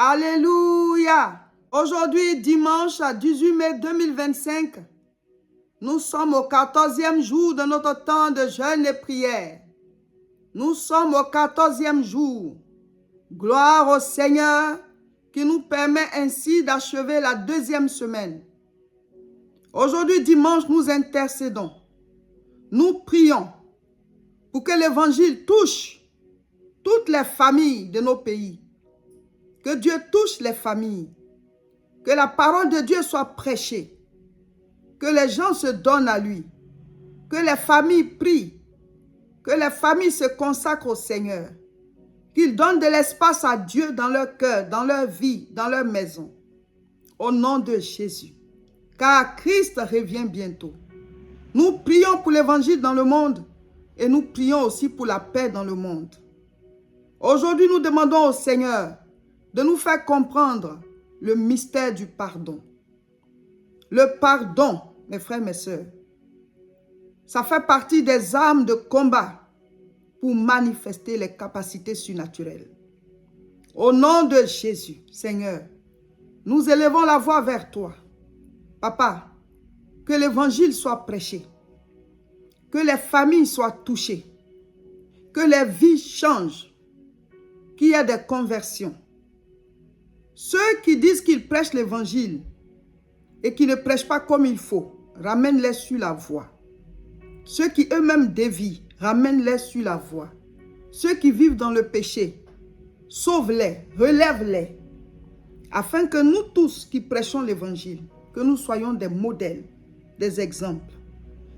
Alléluia. Aujourd'hui, dimanche 18 mai 2025, nous sommes au 14e jour de notre temps de jeûne et prière. Nous sommes au 14e jour. Gloire au Seigneur qui nous permet ainsi d'achever la deuxième semaine. Aujourd'hui, dimanche, nous intercédons. Nous prions pour que l'évangile touche toutes les familles de nos pays. Que Dieu touche les familles. Que la parole de Dieu soit prêchée. Que les gens se donnent à lui. Que les familles prient. Que les familles se consacrent au Seigneur. Qu'ils donnent de l'espace à Dieu dans leur cœur, dans leur vie, dans leur maison. Au nom de Jésus. Car Christ revient bientôt. Nous prions pour l'évangile dans le monde et nous prions aussi pour la paix dans le monde. Aujourd'hui, nous demandons au Seigneur de nous faire comprendre le mystère du pardon. Le pardon, mes frères, mes sœurs, ça fait partie des armes de combat pour manifester les capacités surnaturelles. Au nom de Jésus, Seigneur, nous élevons la voix vers toi. Papa, que l'évangile soit prêché, que les familles soient touchées, que les vies changent, qu'il y ait des conversions. Ceux qui disent qu'ils prêchent l'évangile et qui ne prêchent pas comme il faut, ramène-les sur la voie. Ceux qui eux-mêmes dévient, ramène-les sur la voie. Ceux qui vivent dans le péché, sauve-les, relève-les, afin que nous tous qui prêchons l'évangile, que nous soyons des modèles, des exemples.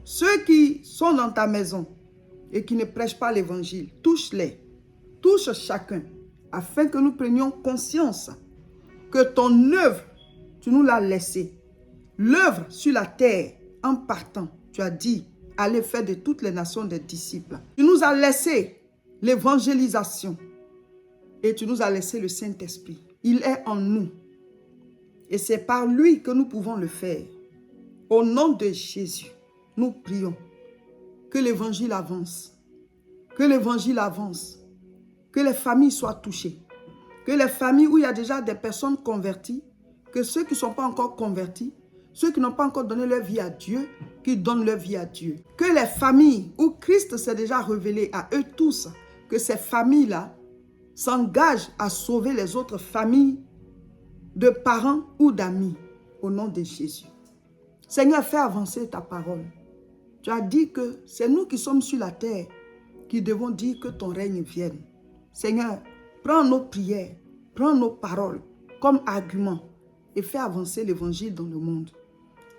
Ceux qui sont dans ta maison et qui ne prêchent pas l'évangile, touche-les, touche chacun, afin que nous prenions conscience que ton œuvre, tu nous l'as laissée. L'œuvre sur la terre, en partant, tu as dit, allez faire de toutes les nations des disciples. Tu nous as laissé l'évangélisation et tu nous as laissé le Saint-Esprit. Il est en nous et c'est par lui que nous pouvons le faire. Au nom de Jésus, nous prions que l'évangile avance, que l'évangile avance, que les familles soient touchées, que les familles où il y a déjà des personnes converties, que ceux qui ne sont pas encore convertis, ceux qui n'ont pas encore donné leur vie à Dieu, qu'ils donnent leur vie à Dieu. Que les familles où Christ s'est déjà révélé à eux tous, que ces familles-là s'engagent à sauver les autres familles de parents ou d'amis, au nom de Jésus. Seigneur, fais avancer ta parole. Tu as dit que c'est nous qui sommes sur la terre qui devons dire que ton règne vienne. Seigneur, prends nos prières, prends nos paroles comme argument et fais avancer l'évangile dans le monde.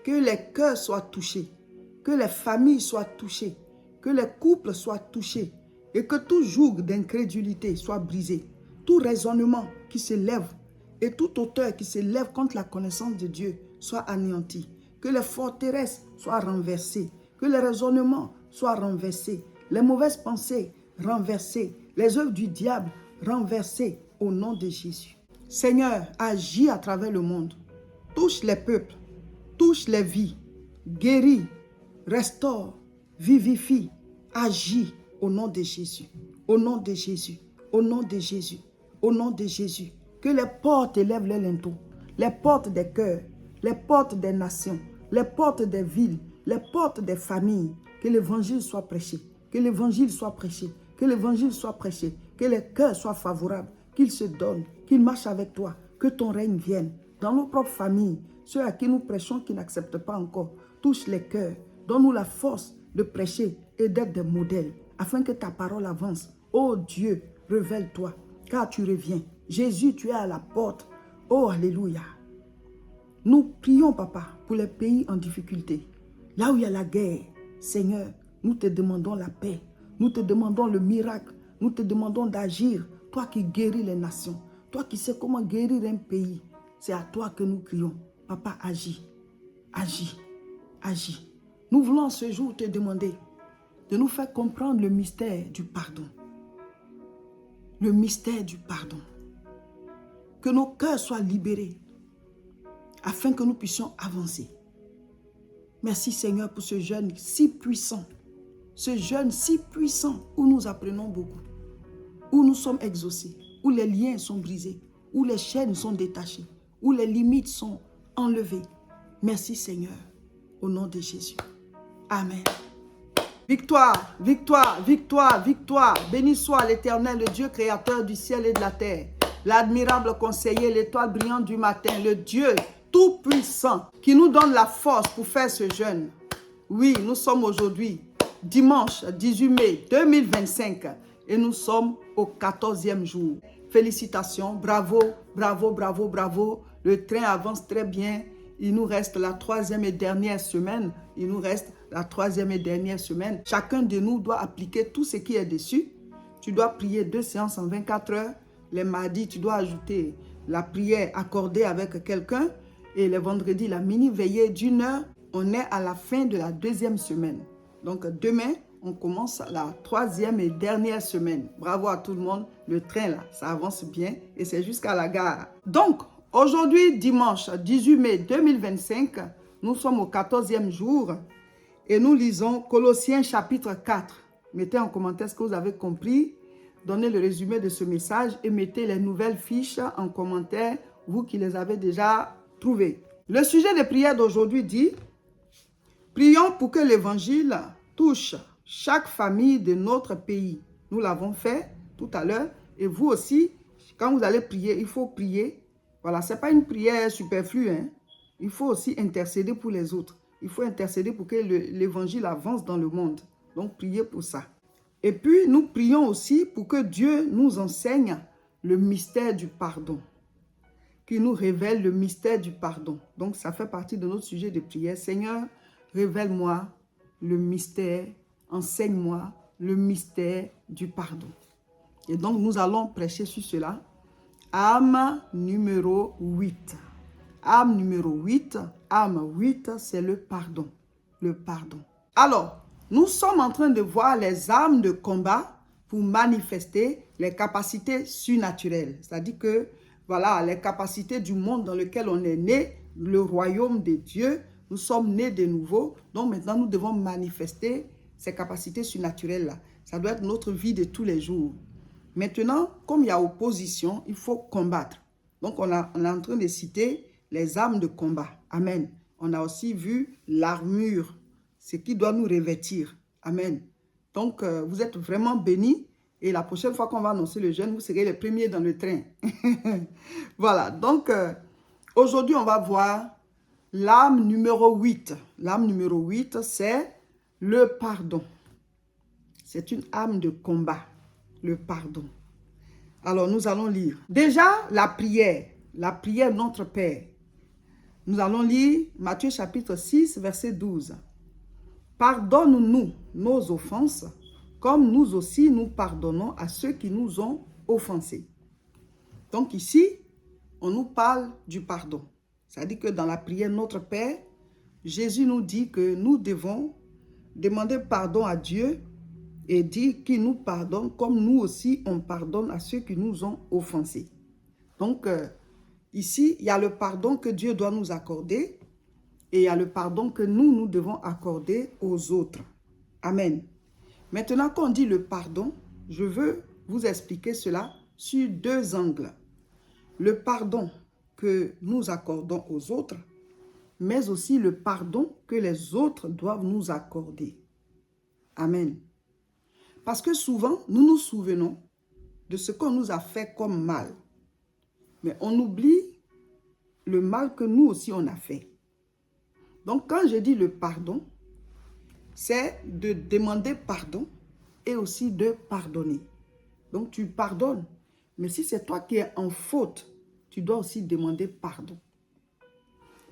Que les cœurs soient touchés, que les familles soient touchées, que les couples soient touchés et que tout joug d'incrédulité soit brisé. Tout raisonnement qui se lève et toute hauteur qui se lève contre la connaissance de Dieu soit anéanti. Que les forteresses soient renversées, que les raisonnements soient renversés, les mauvaises pensées renversées, les œuvres du diable renversées au nom de Jésus. Seigneur, agis à travers le monde. Touche les peuples, touche les vies, guéris, restaure, vivifie, agis au nom de Jésus. Au nom de Jésus, au nom de Jésus, au nom de Jésus. Que les portes élèvent les linteaux, les portes des cœurs, les portes des nations, les portes des villes, les portes des familles. Que l'évangile soit prêché, que l'évangile soit prêché, que l'évangile soit prêché, que les cœurs soient favorables, qu'ils se donnent, qu'ils marchent avec toi, que ton règne vienne. Dans nos propres familles, ceux à qui nous prêchons qui n'acceptent pas encore, touche les cœurs, donne-nous la force de prêcher et d'être des modèles, afin que ta parole avance. Oh Dieu, révèle-toi, car tu reviens. Jésus, tu es à la porte. Oh, alléluia. Nous prions, papa, pour les pays en difficulté. Là où il y a la guerre, Seigneur, nous te demandons la paix. Nous te demandons le miracle. Nous te demandons d'agir. Toi qui guéris les nations. Toi qui sais comment guérir un pays. C'est à toi que nous crions. Papa, agis. Agis. Agis. Nous voulons ce jour te demander de nous faire comprendre le mystère du pardon. Le mystère du pardon. Que nos cœurs soient libérés afin que nous puissions avancer. Merci Seigneur pour ce jeûne si puissant. Ce jeûne si puissant où nous apprenons beaucoup. Où nous sommes exaucés. Où les liens sont brisés. où les chaînes sont détachées, où les limites sont enlevées. Merci Seigneur, au nom de Jésus. Amen. Victoire, victoire, victoire, victoire. Béni soit l'Éternel, le Dieu créateur du ciel et de la terre. L'admirable conseiller, l'étoile brillante du matin, le Dieu tout-puissant qui nous donne la force pour faire ce jeûne. Oui, nous sommes aujourd'hui, dimanche 18 mai 2025 et nous sommes au 14e jour. Félicitations, bravo, bravo, bravo, bravo. Le train avance très bien. Il nous reste la 3e et dernière semaine. Il nous reste la 3e et dernière semaine. Chacun de nous doit appliquer tout ce qui est dessus. Tu dois prier 2 séances en 24 heures. Les mardis, tu dois ajouter la prière accordée avec quelqu'un. Et les vendredis, la mini-veillée d'1 heure. On est à la fin de la 2e semaine. Donc demain, on commence la 3e et dernière semaine. Bravo à tout le monde. Le train là, ça avance bien et c'est jusqu'à la gare. Donc, aujourd'hui, dimanche 18 mai 2025, nous sommes au 14e jour et nous lisons Colossiens chapitre 4. Mettez en commentaire ce que vous avez compris. Donnez le résumé de ce message et mettez les nouvelles fiches en commentaire, vous qui les avez déjà trouvées. Le sujet de prière d'aujourd'hui dit: prions pour que l'évangile touche chaque famille de notre pays. Nous l'avons fait tout à l'heure. Et vous aussi, quand vous allez prier, il faut prier. Voilà, ce n'est pas une prière superflue. Hein? Il faut aussi intercéder pour les autres. Il faut intercéder pour que l'évangile avance dans le monde. Donc, priez pour ça. Et puis, nous prions aussi pour que Dieu nous enseigne le mystère du pardon. Qu'il nous révèle le mystère du pardon. Donc, ça fait partie de notre sujet de prière. Seigneur, révèle-moi le mystère, enseigne-moi le mystère du pardon. Et donc, nous allons prêcher sur cela. Âme numéro 8. Âme numéro 8. Âme 8, c'est le pardon. Le pardon. Alors, nous sommes en train de voir les armes de combat pour manifester les capacités surnaturelles. C'est-à-dire que, voilà, les capacités du monde dans lequel on est né, le royaume de Dieu. Nous sommes nés de nouveau, donc maintenant nous devons manifester ces capacités surnaturelles-là. Ça doit être notre vie de tous les jours. Maintenant, comme il y a opposition, il faut combattre. Donc on est en train de citer les armes de combat. Amen. On a aussi vu l'armure, ce qui doit nous revêtir. Amen. Donc vous êtes vraiment bénis et la prochaine fois qu'on va annoncer le jeûne, vous serez les premiers dans le train. Voilà, donc aujourd'hui on va voir l'arme numéro 8. L'arme numéro 8, c'est le pardon. C'est une arme de combat, le pardon. Alors, nous allons lire. Déjà, la prière Notre Père. Nous allons lire Matthieu chapitre 6, verset 12. Pardonne-nous nos offenses, comme nous aussi nous pardonnons à ceux qui nous ont offensés. Donc ici, on nous parle du pardon. C'est-à-dire que dans la prière Notre Père, Jésus nous dit que nous devons demander pardon à Dieu et dire qu'il nous pardonne comme nous aussi on pardonne à ceux qui nous ont offensés. Donc ici, il y a le pardon que Dieu doit nous accorder et il y a le pardon que nous devons accorder aux autres. Amen. Maintenant, quand on dit le pardon, je veux vous expliquer cela sur 2 angles. Le pardon que nous accordons aux autres, mais aussi le pardon que les autres doivent nous accorder. Amen. Parce que souvent, nous nous souvenons de ce qu'on nous a fait comme mal. Mais on oublie le mal que nous aussi on a fait. Donc quand je dis le pardon, c'est de demander pardon et aussi de pardonner. Donc tu pardonnes. Mais si c'est toi qui es en faute, tu dois aussi demander pardon.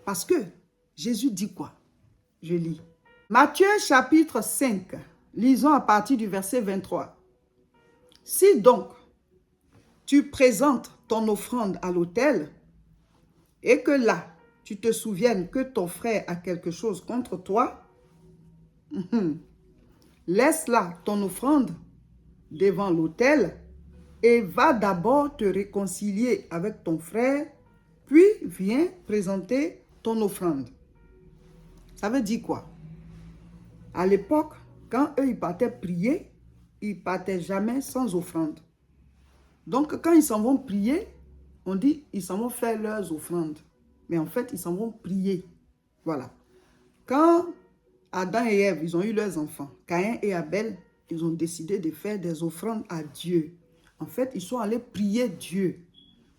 Parce que Jésus dit quoi? Je lis. Matthieu chapitre 5. Lisons à partir du verset 23. Si donc tu présentes ton offrande à l'autel et que là, tu te souviennes que ton frère a quelque chose contre toi, laisse là ton offrande devant l'autel et va d'abord te réconcilier avec ton frère, puis viens présenter ton offrande. Ça veut dire quoi? À l'époque, quand eux ils partaient prier, ils ne partaient jamais sans offrande. Donc quand ils s'en vont prier, On dit, ils s'en vont faire leurs offrandes. Mais en fait, ils s'en vont prier. Voilà. Quand Adam et Ève, ils ont eu leurs enfants, Caïn et Abel, ils ont décidé de faire des offrandes à Dieu. En fait, ils sont allés prier Dieu.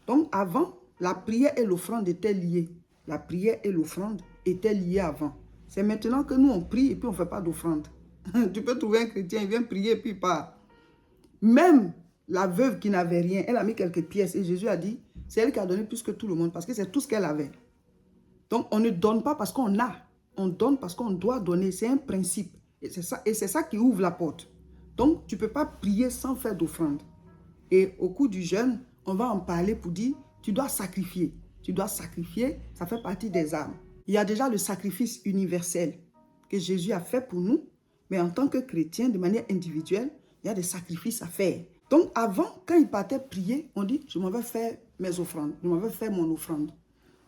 Donc avant, la prière et l'offrande étaient liées. La prière et l'offrande étaient liées avant. C'est maintenant que nous, on prie et puis on ne fait pas d'offrande. Tu peux trouver un chrétien, il vient prier et puis il part. Même la veuve qui n'avait rien, elle a mis quelques pièces et Jésus a dit, c'est elle qui a donné plus que tout le monde parce que c'est tout ce qu'elle avait. Donc on ne donne pas parce qu'on a, on donne parce qu'on doit donner, c'est un principe. Et c'est ça qui ouvre la porte. Donc tu ne peux pas prier sans faire d'offrande. Et au cours du jeûne, on va en parler pour dire, tu dois sacrifier. Tu dois sacrifier, ça fait partie des âmes. Il y a déjà le sacrifice universel que Jésus a fait pour nous, mais en tant que chrétien, de manière individuelle, il y a des sacrifices à faire. Donc avant, quand il partait prier, on dit, je m'en vais faire mes offrandes, je m'en vais faire mon offrande.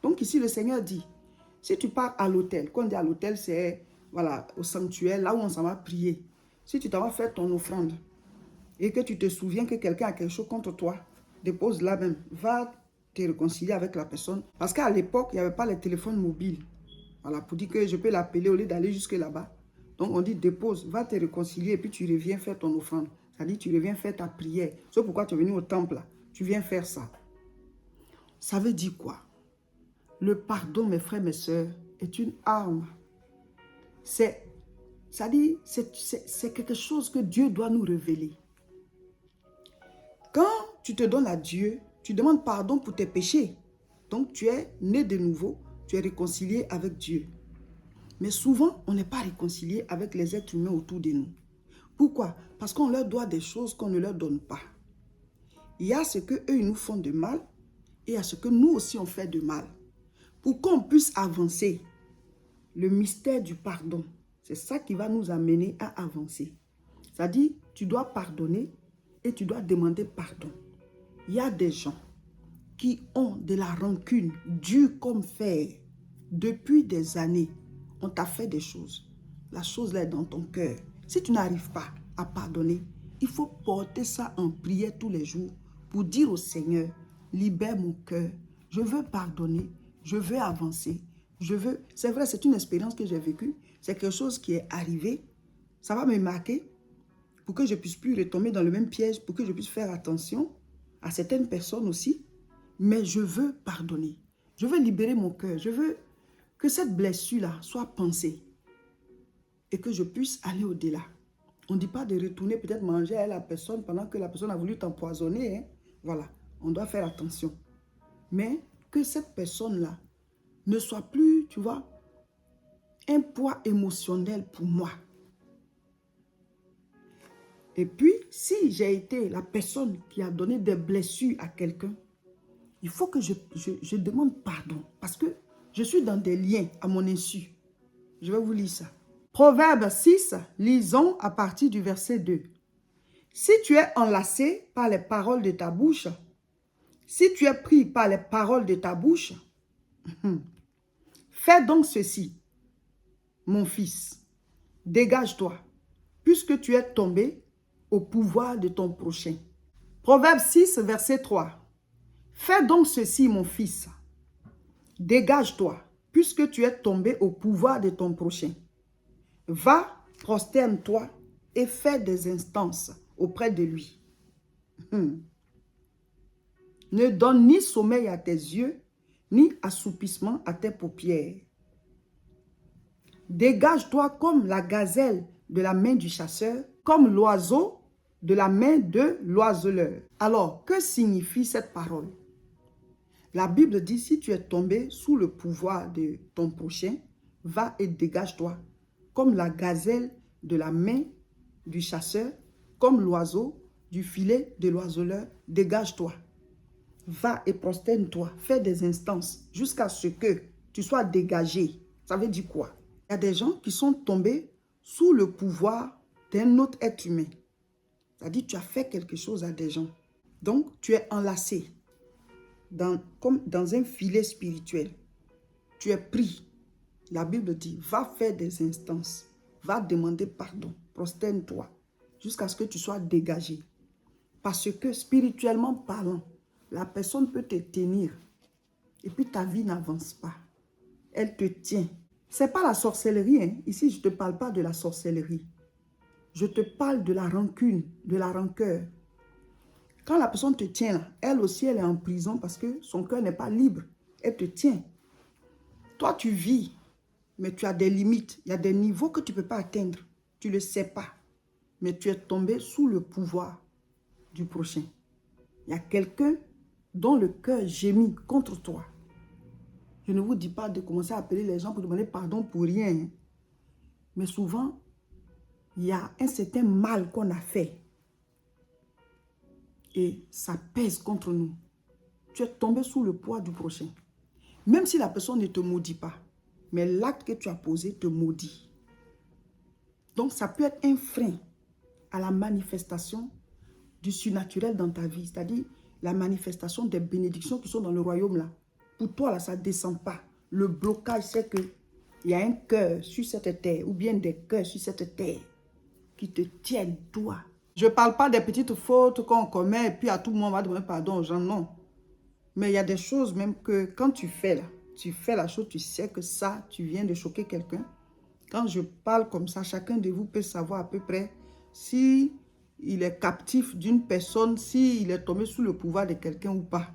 Donc ici, le Seigneur dit, si tu pars à l'autel, quand on dit à l'autel, c'est voilà, au sanctuaire, là où on s'en va prier. Si tu t'en vas faire ton offrande et que tu te souviens que quelqu'un a quelque chose contre toi, dépose là même, va te réconcilier avec la personne. Parce qu'à l'époque, il n'y avait pas les téléphones mobiles. Voilà, pour dire que je peux l'appeler au lieu d'aller jusque là-bas. Donc on dit dépose, va te réconcilier et puis tu reviens faire ton offrande. C'est-à-dire tu reviens faire ta prière. C'est pourquoi tu es venu au temple là. Tu viens faire ça. Ça veut dire quoi? Le pardon, mes frères, mes sœurs, est une arme. C'est quelque chose que Dieu doit nous révéler. Quand tu te donnes à Dieu, tu demandes pardon pour tes péchés. Donc tu es né de nouveau, tu es réconcilié avec Dieu. Mais souvent, on n'est pas réconcilié avec les êtres humains autour de nous. Pourquoi? Parce qu'on leur doit des choses qu'on ne leur donne pas. Il y a ce qu'eux, ils nous font de mal et il y a ce que nous aussi on fait de mal. Pour qu'on puisse avancer, le mystère du pardon, c'est ça qui va nous amener à avancer. C'est-à-dire, tu dois pardonner et tu dois demander pardon. Il y a des gens qui ont de la rancune dure comme fer. Depuis des années, on t'a fait des choses. La chose là est dans ton cœur. Si tu n'arrives pas à pardonner, il faut porter ça en prière tous les jours pour dire au Seigneur, libère mon cœur. Je veux pardonner, je veux avancer. C'est vrai, c'est une expérience que j'ai vécue. C'est quelque chose qui est arrivé. Ça va me marquer pour que je ne puisse plus retomber dans le même piège, pour que je puisse faire attention à certaines personnes aussi. Mais je veux pardonner. Je veux libérer mon cœur. Je veux que cette blessure-là soit pensée et que je puisse aller au-delà. On ne dit pas de retourner peut-être manger à la personne pendant que la personne a voulu t'empoisonner. Hein? Voilà, on doit faire attention. Mais que cette personne-là ne soit plus, tu vois, un poids émotionnel pour moi. Et puis, si j'ai été la personne qui a donné des blessures à quelqu'un, il faut que je demande pardon parce que je suis dans des liens à mon insu. Je vais vous lire ça. Proverbe 6, lisons à partir du verset 2. Si tu es enlacé par les paroles de ta bouche, si tu es pris par les paroles de ta bouche, fais donc ceci, mon fils, dégage-toi, puisque tu es tombé au pouvoir de ton prochain. Proverbe 6, verset 3. Fais donc ceci, mon fils, dégage-toi, puisque tu es tombé au pouvoir de ton prochain. Va, prosterne-toi et fais des instances auprès de lui. Ne donne ni sommeil à tes yeux, ni assoupissement à tes paupières. Dégage-toi comme la gazelle de la main du chasseur, comme l'oiseau de la main de l'oiseleur. Alors, que signifie cette parole? La Bible dit, si tu es tombé sous le pouvoir de ton prochain, va et dégage-toi, comme la gazelle de la main du chasseur, comme l'oiseau du filet de l'oiseleur, dégage-toi. Va et prosterne-toi, fais des instances jusqu'à ce que tu sois dégagé. Ça veut dire quoi? Il y a des gens qui sont tombés sous le pouvoir d'un autre être humain. C'est-à-dire tu as fait quelque chose à des gens. Donc, tu es enlacé comme dans un filet spirituel. Tu es pris. La Bible dit, va faire des instances. Va demander pardon. Prosterne-toi jusqu'à ce que tu sois dégagé. Parce que spirituellement parlant, la personne peut te tenir et puis ta vie n'avance pas. Elle te tient. Ce n'est pas la sorcellerie. Hein. Ici, je ne te parle pas de la sorcellerie. Je te parle de la rancune, de la rancœur. Quand la personne te tient là, elle aussi, elle est en prison parce que son cœur n'est pas libre. Elle te tient. Toi, tu vis, mais tu as des limites. Il y a des niveaux que tu ne peux pas atteindre. Tu ne le sais pas. Mais tu es tombé sous le pouvoir du prochain. Il y a quelqu'un dont le cœur gémit contre toi. Je ne vous dis pas de commencer à appeler les gens pour demander pardon pour rien. Hein. Mais souvent, il y a un certain mal qu'on a fait. Et ça pèse contre nous. Tu es tombé sous le poids du prochain. Même si la personne ne te maudit pas, mais l'acte que tu as posé te maudit. Donc, ça peut être un frein à la manifestation du surnaturel dans ta vie. C'est-à-dire la manifestation des bénédictions qui sont dans le royaume là. Pour toi, là, ça ne descend pas. Le blocage, c'est qu'il y a un cœur sur cette terre, ou bien des cœurs sur cette terre qui te tiennent, toi. Je ne parle pas des petites fautes qu'on commet et puis à tout moment on va demander pardon aux gens, non. Mais il y a des choses même que quand tu fais là, tu fais la chose, tu sais que ça, tu viens de choquer quelqu'un. Quand je parle comme ça, chacun de vous peut savoir à peu près si il est captif d'une personne, s'il est tombé sous le pouvoir de quelqu'un ou pas.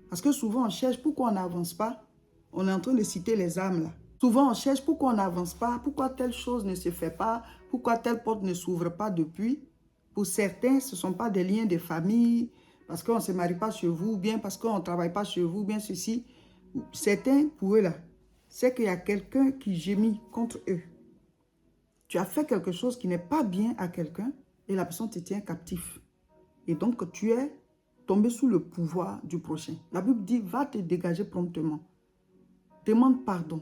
Parce que souvent on cherche pourquoi on n'avance pas. On est en train de citer les âmes là. Souvent on cherche pourquoi on n'avance pas, pourquoi telle chose ne se fait pas, pourquoi telle porte ne s'ouvre pas depuis. Pour certains, ce ne sont pas des liens de famille, parce qu'on ne se marie pas chez vous, ou bien parce qu'on ne travaille pas chez vous, ou bien ceci. Certains, pour eux là, c'est qu'il y a quelqu'un qui gémit contre eux. Tu as fait quelque chose qui n'est pas bien à quelqu'un et la personne te tient captif. Et donc, tu es tombé sous le pouvoir du prochain. La Bible dit, va te dégager promptement. Demande pardon.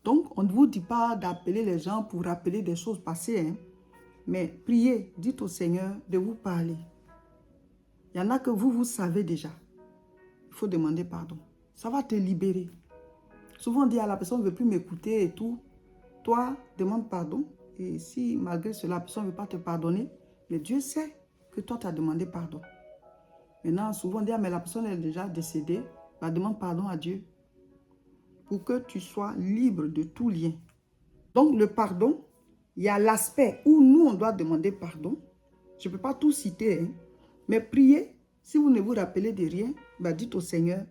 Donc, on ne vous dit pas d'appeler les gens pour rappeler des choses passées, hein. Mais priez, dites au Seigneur de vous parler. Il y en a que vous savez déjà. Il faut demander pardon. Ça va te libérer. Souvent on dit à la personne ne veut plus m'écouter et tout. Toi, demande pardon. Et si malgré cela, la personne ne veut pas te pardonner, mais Dieu sait que toi, tu as demandé pardon. Maintenant, souvent on dit, ah, mais la personne est déjà décédée. Bah, demande pardon à Dieu. Pour que tu sois libre de tout lien. Donc le pardon, il y a l'aspect où nous, on doit demander pardon. Je ne peux pas tout citer, hein. Mais priez, si vous ne vous rappelez de rien, bah dites au Seigneur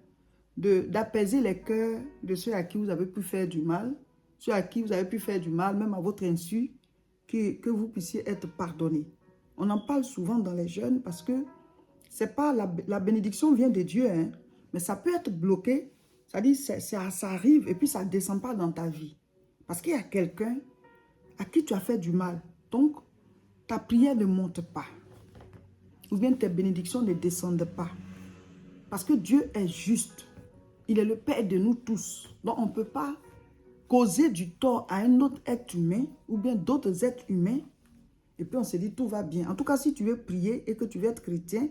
d'apaiser les cœurs de ceux à qui vous avez pu faire du mal, ceux à qui vous avez pu faire du mal, même à votre insu, que vous puissiez être pardonnés. On en parle souvent dans les jeunes parce que c'est pas la bénédiction vient de Dieu, hein, mais ça peut être bloqué, c'est-à-dire ça arrive et puis ça ne descend pas dans ta vie. Parce qu'il y a quelqu'un à qui tu as fait du mal. Donc, ta prière ne monte pas. Ou bien tes bénédictions ne descendent pas. Parce que Dieu est juste. Il est le Père de nous tous. Donc, on ne peut pas causer du tort à un autre être humain ou bien d'autres êtres humains. Et puis, on se dit, tout va bien. En tout cas, si tu veux prier et que tu veux être chrétien,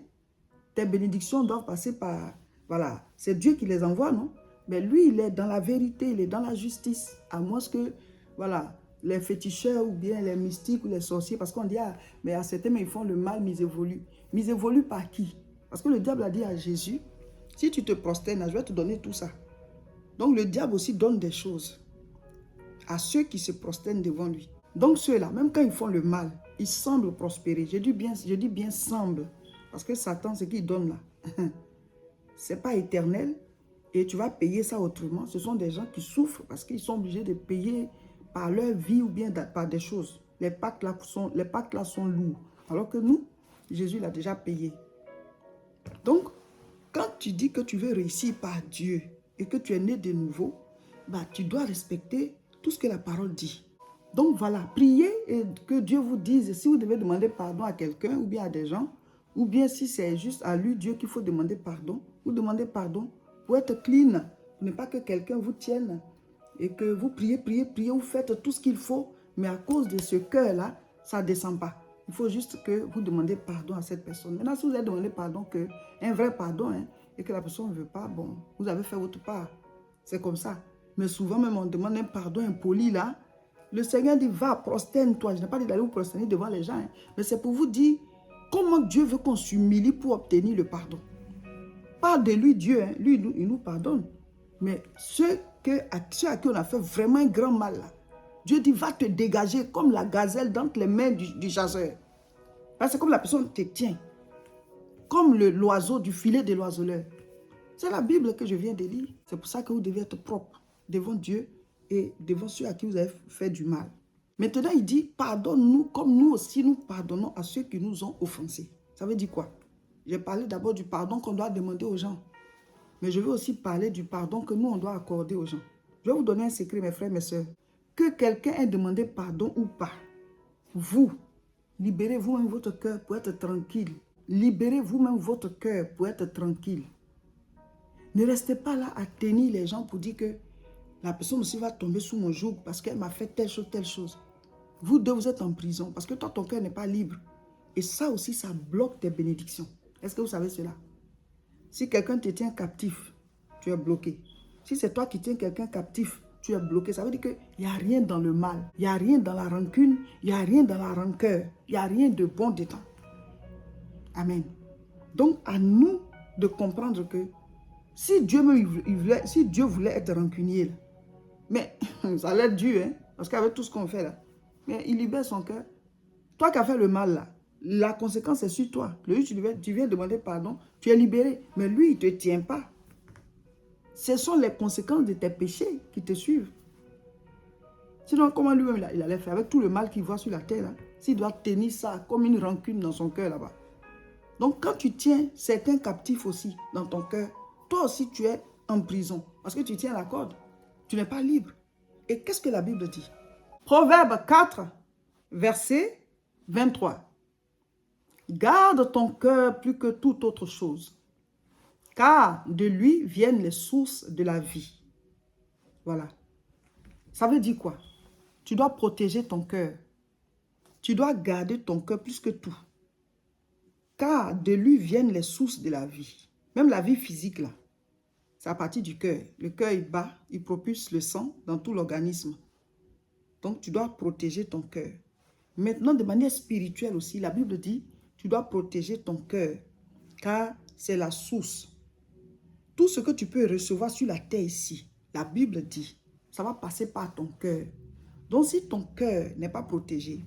tes bénédictions doivent passer par... Voilà, c'est Dieu qui les envoie, non? Mais lui, il est dans la vérité, il est dans la justice. À moins que, voilà... les féticheurs ou bien les mystiques ou les sorciers, parce qu'on dit, ah, mais à certains, ils font le mal, mais ils évoluent. Mais ils évoluent par qui? Parce que le diable a dit à Jésus, si tu te prosternes, je vais te donner tout ça. Donc le diable aussi donne des choses à ceux qui se prosternent devant lui. Donc ceux-là, même quand ils font le mal, ils semblent prospérer. Je dis bien semble, parce que Satan, ce qu'il donne là, ce n'est pas éternel et tu vas payer ça autrement. Ce sont des gens qui souffrent parce qu'ils sont obligés de payer par leur vie ou bien par des choses. Les pactes là sont lourds. Alors que nous, Jésus l'a déjà payé. Donc, quand tu dis que tu veux réussir par Dieu et que tu es né de nouveau, bah, tu dois respecter tout ce que la parole dit. Donc voilà, priez et que Dieu vous dise si vous devez demander pardon à quelqu'un ou bien à des gens, ou bien si c'est juste à lui, Dieu, qu'il faut demander pardon, vous demandez pardon pour être clean, pour ne pas que quelqu'un vous tienne. Et que vous priez, vous faites tout ce qu'il faut, mais à cause de ce cœur-là, ça ne descend pas. Il faut juste que vous demandez pardon à cette personne. Maintenant, si vous avez demandé pardon, un vrai pardon, hein, et que la personne ne veut pas, bon, vous avez fait votre part. C'est comme ça. Mais souvent, même on demande un pardon impoli, là. Le Seigneur dit, va, prosterne-toi. Je n'ai pas dit d'aller vous prosterner devant les gens, hein, mais c'est pour vous dire, Comment Dieu veut qu'on s'humilie pour obtenir le pardon? Pas de lui, Dieu, hein. Lui, il nous pardonne. Mais ceux à qui on a fait vraiment un grand mal, là, Dieu dit, va te dégager comme la gazelle dans les mains du chasseur. C'est comme la personne te tient. Comme l'oiseau du filet de l'oiseleur. C'est la Bible que je viens de lire. C'est pour ça que vous devez être propre devant Dieu et devant ceux à qui vous avez fait du mal. Maintenant, il dit, pardonne-nous comme nous aussi nous pardonnons à ceux qui nous ont offensés. Ça veut dire quoi? J'ai parlé d'abord du pardon qu'on doit demander aux gens. Mais je veux aussi parler du pardon que nous, on doit accorder aux gens. Je vais vous donner un secret, mes frères, mes sœurs. Que quelqu'un ait demandé pardon ou pas, vous, libérez vous-même votre cœur pour être tranquille. Libérez vous-même votre cœur pour être tranquille. Ne restez pas là à tenir les gens pour dire que la personne aussi va tomber sous mon joug parce qu'elle m'a fait telle chose, telle chose. Vous deux, vous êtes en prison parce que toi, ton cœur n'est pas libre. Et ça aussi, ça bloque tes bénédictions. Est-ce que vous savez cela? Si quelqu'un te tient captif, tu es bloqué. Si c'est toi qui tiens quelqu'un captif, tu es bloqué. Ça veut dire qu'il n'y a rien dans le mal. Il n'y a rien dans la rancune. Il n'y a rien dans la rancœur. Il n'y a rien de bon dedans. Amen. Donc, à nous de comprendre que si Dieu voulait être rancunier, mais ça a l'air dur, hein, parce qu'avec tout ce qu'on fait là, mais il libère son cœur. Toi qui as fait le mal là, la conséquence est sur toi. Le jour tu viens demander pardon, tu es libéré. Mais lui, il ne te tient pas. Ce sont les conséquences de tes péchés qui te suivent. Sinon, comment lui-même il allait faire avec tout le mal qu'il voit sur la terre, s'il doit tenir ça comme une rancune dans son cœur là-bas. Donc, quand tu tiens certains captifs aussi dans ton cœur, toi aussi tu es en prison parce que tu tiens la corde. Tu n'es pas libre. Et qu'est-ce que la Bible dit? Proverbe 4, verset 23. Garde ton cœur plus que toute autre chose, car de lui viennent les sources de la vie. Voilà. Ça veut dire quoi? Tu dois protéger ton cœur. Tu dois garder ton cœur plus que tout. Car de lui viennent les sources de la vie. Même la vie physique, là, c'est à partir du cœur. Le cœur, il bat, il propulse le sang dans tout l'organisme. Donc, tu dois protéger ton cœur. Maintenant, de manière spirituelle aussi, la Bible dit, tu dois protéger ton cœur, car c'est la source. Tout ce que tu peux recevoir sur la terre ici, la Bible dit, ça va passer par ton cœur. Donc, si ton cœur n'est pas protégé,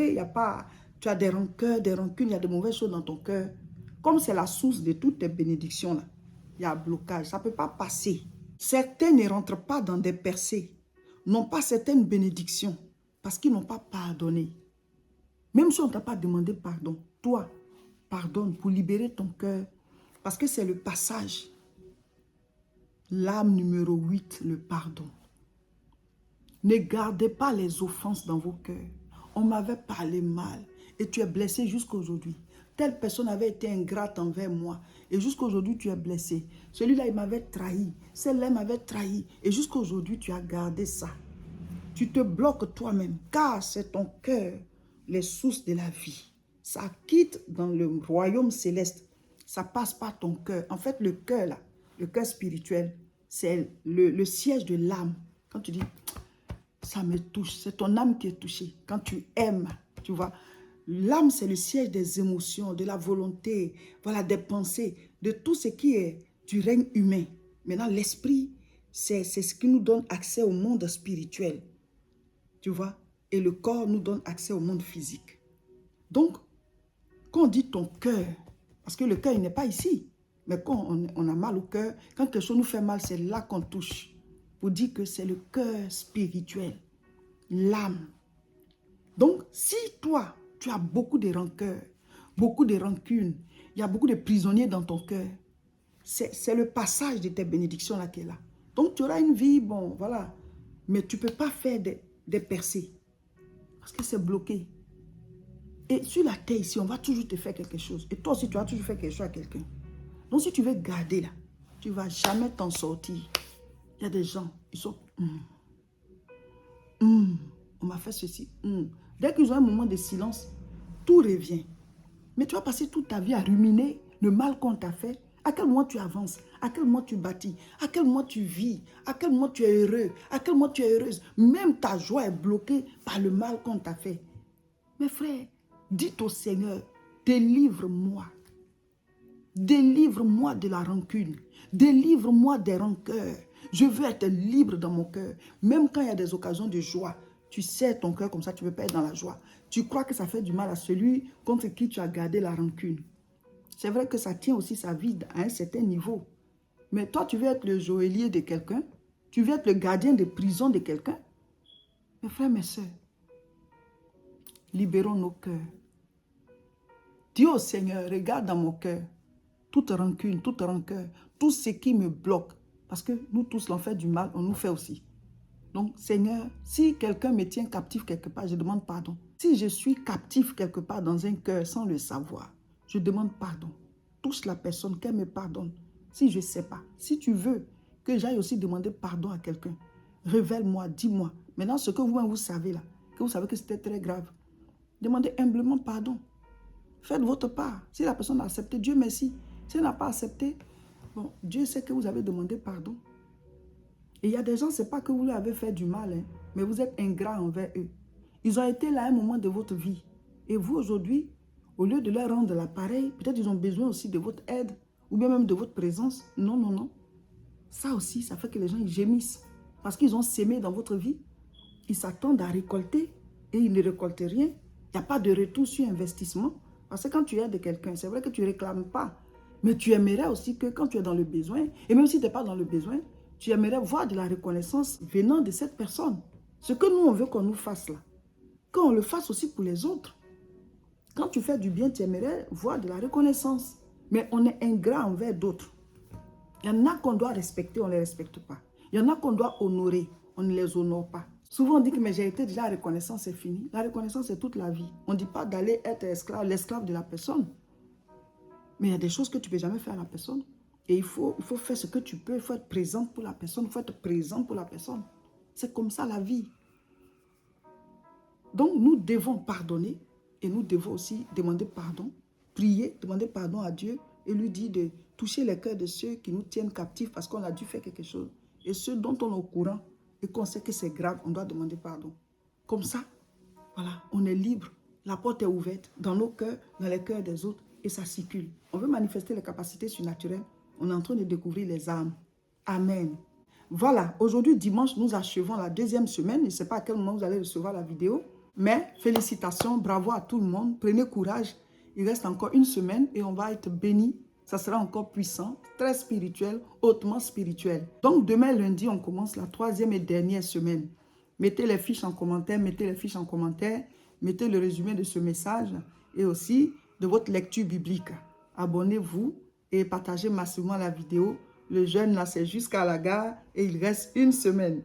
il y a pas, tu as des rancœurs, des rancunes, il y a de mauvaises choses dans ton cœur. Comme c'est la source de toutes tes bénédictions, là, il y a un blocage, ça ne peut pas passer. Certains ne rentrent pas dans des percées, n'ont pas certaines bénédictions, parce qu'ils n'ont pas pardonné. Même si on ne t'a pas demandé pardon, toi, pardonne pour libérer ton cœur. Parce que c'est le passage. L'âme numéro 8, le pardon. Ne gardez pas les offenses dans vos cœurs. On m'avait parlé mal et tu es blessé jusqu'à aujourd'hui. Telle personne avait été ingrate envers moi et jusqu'à aujourd'hui tu es blessé. Celui-là, il m'avait trahi. Celle-là m'avait trahi et jusqu'à aujourd'hui tu as gardé ça. Tu te bloques toi-même car c'est ton cœur, les sources de la vie. Ça quitte dans le royaume céleste. Ça passe par ton cœur. En fait, le cœur là, le cœur spirituel, c'est le siège de l'âme. Quand tu dis, ça me touche, c'est ton âme qui est touchée. Quand tu aimes, tu vois, l'âme c'est le siège des émotions, de la volonté, voilà, des pensées, de tout ce qui est du règne humain. Maintenant, l'esprit, c'est ce qui nous donne accès au monde spirituel. Tu vois, et le corps nous donne accès au monde physique. Donc, quand on dit ton cœur, parce que le cœur, il n'est pas ici. Mais quand on a mal au cœur, quand quelque chose nous fait mal, c'est là qu'on touche. Pour dire que c'est le cœur spirituel, l'âme. Donc, si toi, tu as beaucoup de rancœurs, beaucoup de rancunes, il y a beaucoup de prisonniers dans ton cœur, c'est le passage de tes bénédictions là qui est là. Donc, tu auras une vie, bon, voilà. Mais tu ne peux pas faire des percées. Parce que c'est bloqué. Et sur la terre ici, on va toujours te faire quelque chose. Et toi aussi, tu vas toujours faire quelque chose à quelqu'un. Donc, si tu veux garder là, tu ne vas jamais t'en sortir. Il y a des gens, ils sont... on m'a fait ceci. Dès qu'ils ont un moment de silence, tout revient. Mais tu vas passer toute ta vie à ruminer le mal qu'on t'a fait. À quel moment tu avances? À quel moment tu bâtis? À quel moment tu vis? À quel moment tu es heureux? À quel moment tu es heureuse? Même ta joie est bloquée par le mal qu'on t'a fait. Mes frères, Dites au Seigneur, délivre-moi. Délivre-moi de la rancune. Délivre-moi des rancœurs. Je veux être libre dans mon cœur. Même quand il y a des occasions de joie, tu serres ton cœur comme ça, tu ne peux pas être dans la joie. Tu crois que ça fait du mal à celui contre qui tu as gardé la rancune. C'est vrai que ça tient aussi sa vie à un certain niveau. Mais toi, tu veux être le joaillier de quelqu'un. Tu veux être le gardien de prison de quelqu'un. Mes frères, mes soeurs, libérons nos cœurs. Dis au Seigneur, regarde dans mon cœur. Toute rancune, toute rancœur, tout ce qui me bloque. Parce que nous tous, l'on fait du mal, on nous fait aussi. Donc, Seigneur, si quelqu'un me tient captif quelque part, je demande pardon. Si je suis captif quelque part dans un cœur sans le savoir, je demande pardon. Touche la personne, qu'elle me pardonne. Si je ne sais pas, si tu veux que j'aille aussi demander pardon à quelqu'un, révèle-moi, dis-moi. Maintenant, ce que vous-même vous savez là, que vous savez que c'était très grave, demandez humblement pardon. Faites votre part. Si la personne a accepté, Dieu merci. Si elle n'a pas accepté, bon, Dieu sait que vous avez demandé pardon. Et il y a des gens, ce n'est pas que vous leur avez fait du mal, hein, mais vous êtes ingrat envers eux. Ils ont été là à un moment de votre vie. Et vous, aujourd'hui, au lieu de leur rendre l'appareil, peut-être ils ont besoin aussi de votre aide, ou bien même de votre présence. Non, non, non. Ça aussi, ça fait que les gens ils gémissent. Parce qu'ils ont sémé dans votre vie. Ils s'attendent à récolter et ils ne récoltent rien. Il n'y a pas de retour sur investissement. Parce que quand tu aides quelqu'un, c'est vrai que tu ne réclames pas. Mais tu aimerais aussi que quand tu es dans le besoin, et même si tu n'es pas dans le besoin, tu aimerais voir de la reconnaissance venant de cette personne. Ce que nous, on veut qu'on nous fasse là, qu'on le fasse aussi pour les autres. Quand tu fais du bien, tu aimerais voir de la reconnaissance. Mais on est ingrat envers d'autres. Il y en a qu'on doit respecter, on ne les respecte pas. Il y en a qu'on doit honorer, on ne les honore pas. Souvent, on dit que mais j'ai été déjà, la reconnaissance, c'est fini. La reconnaissance, c'est toute la vie. On ne dit pas d'aller être l'esclave de la personne. Mais il y a des choses que tu ne peux jamais faire à la personne. Et il faut faire ce que tu peux. Il faut être présent pour la personne. Il faut être présent pour la personne. C'est comme ça la vie. Donc, nous devons pardonner. Et nous devons aussi demander pardon. Prier, demander pardon à Dieu. Et lui dire de toucher les cœurs de ceux qui nous tiennent captifs parce qu'on a dû faire quelque chose. Et ceux dont on est au courant et qu'on sait que c'est grave, on doit demander pardon. Comme ça, voilà, on est libre. La porte est ouverte dans nos cœurs, dans les cœurs des autres. Et ça circule. On veut manifester les capacités surnaturelles. On est en train de découvrir les âmes. Amen. Voilà, aujourd'hui, dimanche, nous achevons la deuxième semaine. Je ne sais pas à quel moment vous allez recevoir la vidéo. Mais félicitations, bravo à tout le monde. Prenez courage. Il reste encore une semaine et on va être bénis. Ça sera encore puissant, très spirituel, hautement spirituel. Donc, demain, lundi, on commence la troisième et dernière semaine. Mettez les fiches en commentaire, mettez les fiches en commentaire. Mettez le résumé de ce message et aussi de votre lecture biblique. Abonnez-vous et partagez massivement la vidéo. Le jeûne, là, c'est jusqu'à la gare et il reste une semaine.